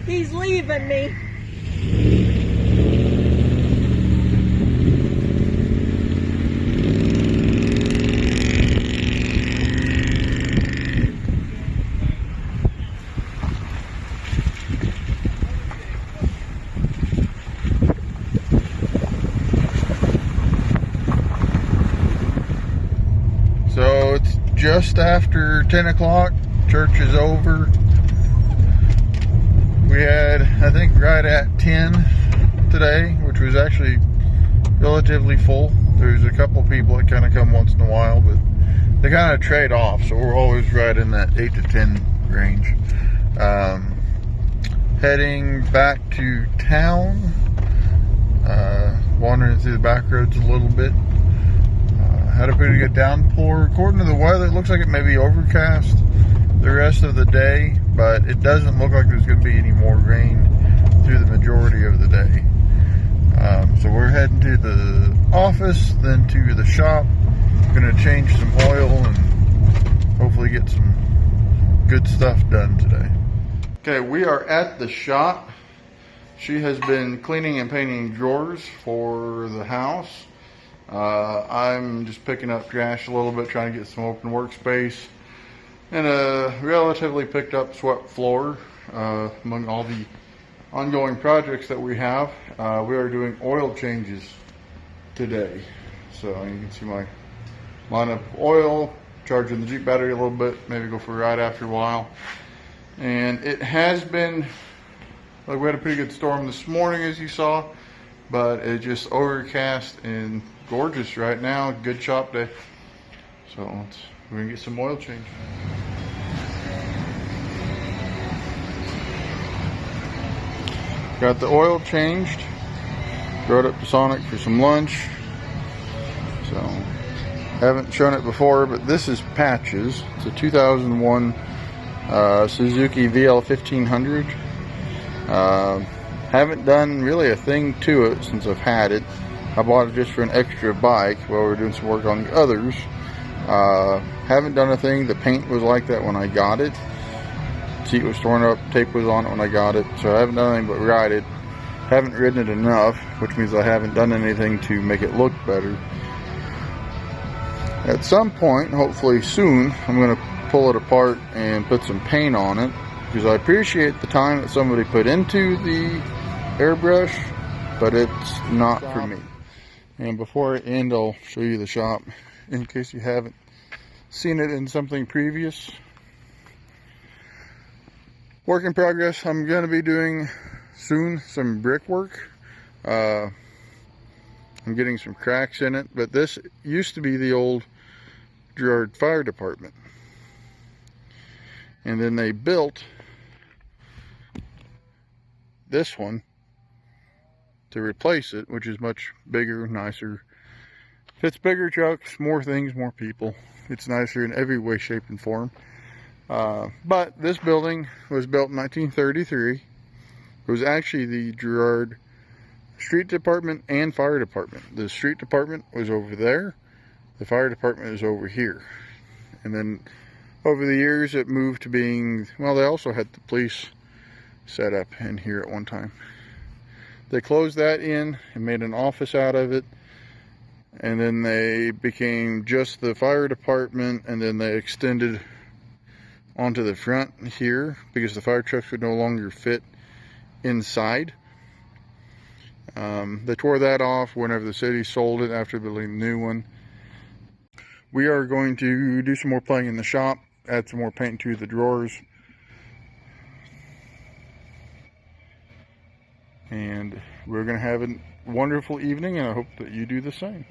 He's leaving me. So it's just after 10 o'clock. Church is over. We had, I think, right at 10 today, which was actually relatively full. There's a couple people that kind of come once in a while, but they kind of trade off, so we're always right in that 8 to 10 range. Heading back to town, wandering through the back roads a little bit. Had a pretty good downpour. According to the weather, it looks like it may be overcast the rest of the day, but it doesn't look like there's going to be any more rain through the majority of the day. So we're heading to the office, then to the shop. Going to change some oil and hopefully get some good stuff done today. Okay, we are at the shop. She has been cleaning and painting drawers for the house. I'm just picking up trash a little bit, trying to get some open workspace and a relatively picked up swept floor among all the ongoing projects that we have. We are doing oil changes today. So you can see my line up oil, charging the Jeep battery a little bit, maybe go for a ride after a while. And it has been, like, we had a pretty good storm this morning, as you saw, but it's just overcast and gorgeous right now. Good shop day. So we're gonna get some oil change. Got the oil changed. Rode up to Sonic for some lunch. So haven't shown it before, but this is Patches. It's a 2001 Suzuki VL 1500. Haven't done really a thing to it since I've had it. I bought it just for an extra bike while we were doing some work on the others. Haven't done a thing. The paint was like that when I got it. Seat was torn up, tape was on it when I got it. So I haven't done anything but ride it. Haven't ridden it enough, which means I haven't done anything to make it look better. At some point, hopefully soon, I'm going to pull it apart and put some paint on it, because I appreciate the time that somebody put into the airbrush, but it's not for me. And before I end, I'll show you the shop in case you haven't seen it in something previous. Work in progress. I'm going to be doing soon some brickwork. I'm getting some cracks in it, but this used to be the old Girard Fire Department. And then they built this one to replace it, which is much bigger, nicer. Fits bigger trucks, more things, more people. It's nicer in every way, shape, and form. But this building was built in 1933. It was actually the Girard Street Department and Fire Department. The Street Department was over there. The Fire Department is over here. And then over the years it moved to being, well, they also had the police set up in here at one time. They closed that in and made an office out of it. And then they became just the fire department, and then they extended onto the front here because the fire trucks would no longer fit inside. They tore that off whenever the city sold it after building a new one. We are going to do some more playing in the shop, add some more paint to the drawers. And we're going to have a wonderful evening, and I hope that you do the same.